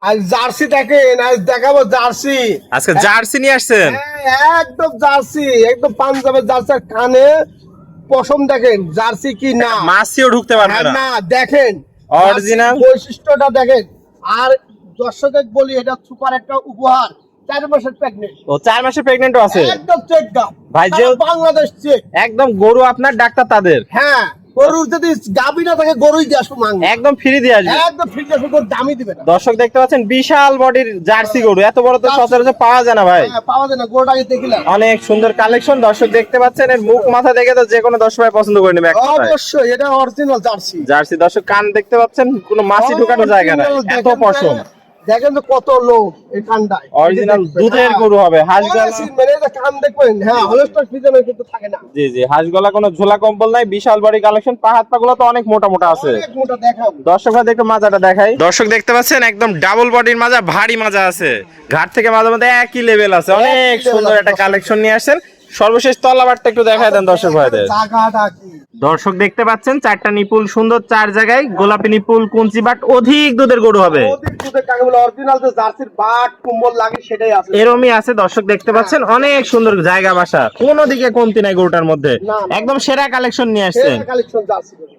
আজ জার্সি দেখেন, আজ দেখাবো জার্সি। আজকে জার্সি নিয়ে আসছেন? হ্যাঁ, একদম জার্সি, একদম পাঞ্জাবের জার্সি। কানে পশম দেখেন, জার্সি কি না। মাছিও ঢুকতে পারবে হ্যাঁ, না। না দেখেন অরিজিনাল বৈশিষ্ট্যটা দেখেন। আর দর্শকের বলি, এটা সুপার একটা উপহার। 4 মাসের প্রেগনেন্ট। ও 4 মাসের প্রেগন্যান্টও আছে একদম চেক দাম ভাই, যে বাংলাদেশ চেক। একদম গরু আপনার, ডাক্তার তাদের। হ্যাঁ, গরুর যদি গাবি না থাকে গরুই দিয়ে আসবো মাংস, একদম ফ্রি দিয়ে আসবে। একদম ফ্রি দিয়ে আসবো, দামই দিবে না। দর্শক দেখতে পাচ্ছেন বিশাল বডির জার্সি গরু, এত বড় তো সচরাচর পাওয়া যায় না ভাই। হ্যাঁ, পাওয়া যায় না, গরুটা আগে দেখিলাম। অনেক সুন্দর কালেকশন দর্শক দেখতে পাচ্ছেন। এর মুখ মাথা দেখে তো যে কোনো দর্শক ভাই পছন্দ করে নেবে। অবশ্যই এটা অরিজিনাল জার্সি। জার্সি দর্শক কান দেখতে পাচ্ছেন, কোনো মাছি ঢোকানোর জায়গা নাই, এত পশম। দেখেন তো কত লোক এই কানটায়। অরিজিনাল দুধের গরু হবে। হাঁস গলা, মানে এটা কান দেখবেন, হ্যাঁ হলস্টার ফ্রিজে কিন্তু থাকে না। জি জি, হাঁস গলা কোনো ঝোলা কম্বল নাই, বিশাল বড়ি কালেকশন। পা হাত পা গুলো তো অনেক মোটা মোটা আছে। অনেক মোটা দেখাবো। দর্শক ভাই একটু মাজাটা দেখাই। দর্শক দেখতে পাচ্ছেন একদম ডাবল বডির মাজা, ভারী মাজা আছে। ঘাট থেকে মাজার মধ্যে একই লেভেল আছে। অনেক সুন্দর একটা কালেকশন নিয়ে আসছেন। সর্বশেষ তলাবারটা একটু দেখায় দেন দর্শক ভাইদের। জায়গাটা কি দর্শক দেখতে পাচ্ছেন 4টা নিপুল সুন্দর, 4 জায়গায় গোলাপি নিপুল, কুঞ্চি বাট, অধিক দুধের গরু হবে। ওদের দুধের কাকে বলে, অরিজিনাল যে জার্সির বাট কুম্বল লাগে সেটাই আছে। এরমই আছে দর্শক দেখতে পাচ্ছেন, অনেক সুন্দর জায়গা বাসা, কোনো দিকে কমতি নাই গরুটার মধ্যে। না, না। একদম সেরা কালেকশন নিয়ে আসছেন কালেকশন জার্সি গরু।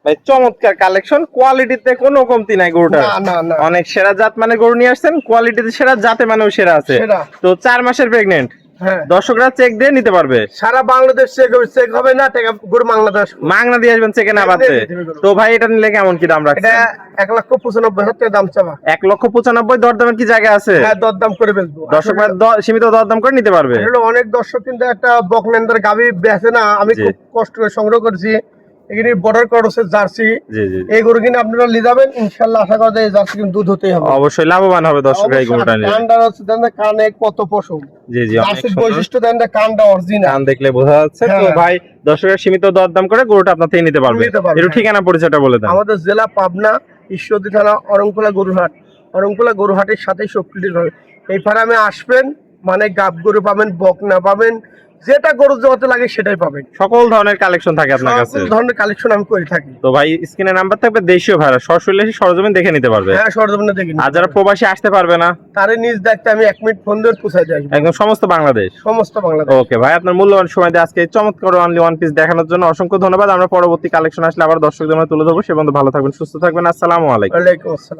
ভাই, চমৎকার কালেকশন। কোয়ালিটিতে কোনো কমতি নাই গরুটার। না, না, না। অনেক সেরা জাত মানে গরু নিয়ে আসছেন, কোয়ালিটিতে সেরা, জাতে মানেও সেরা আছে। সেরা। তো 4 মাসের প্রেগনেন্ট, হ্যাঁ, দর্শকরা চেক দিয়ে নিতে পারবে। সারা বাংলাদেশ চেক হবে না, টাকা গরু বাংলাদেশ। মাংনা দিয়ে আসবেন চেকে না বাদতে। তো ভাই এটা নিলে কেমন কি দাম এটা রাখছেন? 1,95,000 টাকা দাম চাওয়া। 1,95,000 দরদামের কি জায়গা আছে? হ্যাঁ, দরদাম করে ফেলবো। দর্শক ভাই সীমিত দরদাম করে নিতে পারবে। আসলে অনেক দর্শক কিন্তু একটা বকনেন্দার গাবি বেচে না, আমি জি। খুব কষ্ট করে সংগ্রহ করেছি। এখানে বর্ডার ক্রসের জার্সি, জি জি, এই গরু কিনে আপনারা নিয়ে যাবেন, ইনশাল্লাহ আশা করা যায় এই জার্সি কিন্তু দুধ হতেই হবে। অবশ্যই লাভবান হবে দর্শক এই গরুটা নিয়ে। কানটা হচ্ছে দেন না, কানে কত পশম। জি জি, অনেক জার্সির সুন্দর। বৈশিষ্ট্য দেন না, কানটা অরিজিনাল। কান দেখলে বোঝা যাচ্ছে। তো হ্যাঁ। ভাই দর্শকের সীমিত দরদাম করে গরুটা আপনার থেকে নিতে পারবে। নিতে পারবে, একটু হ্যাঁ। ঠিকানা পরিচয়টা বলে দেন। আমাদের জেলা পাবনা, ঈশ্বরদী থানা, অরংকুলা গরুহাট। অরংকুলা গরুহাটের সাথেই শক্তিটি হবে। এই ফার্মে আসবেন মানে গাব গরু পাবেন, বকনা পাবেন, যেটা গরু জগতে লাগে সেটাই পাবেন। সকল ধরনের কালেকশন থাকে আপনার কাছে। সকল ধরনের কালেকশন আমি করে থাকি। তো ভাই স্ক্রিনে নাম্বার থাকবে, দেশীয় ভাড়া সরাসরি এসে সরজমিন দেখে নিতে পারবে। হ্যাঁ, সরজমিনে দেখি। আর যারা প্রবাসী আসতে পারবে না, তারে নিজ দেখতে আমি 1 মিনিট ফোন দিয়ে পৌঁছায় যাই একদম সমস্ত বাংলাদেশ। সমস্ত বাংলাদেশ। ওকে ভাই, আপনার মূল্যবান সময় দিয়ে আজকে এই চমৎকার অনলি ওয়ান পিস দেখানোর জন্য অসংখ্য ধন্যবাদ। আমরা পরবর্তী কালেকশন আসলে আবার দর্শকদের মধ্যে তুলে ধরবো। সে পর্যন্ত ভালো থাকবেন, সুস্থ থাকবেন। আসসালামু আলাইকুম। ওয়ালাইকুম আসসালাম।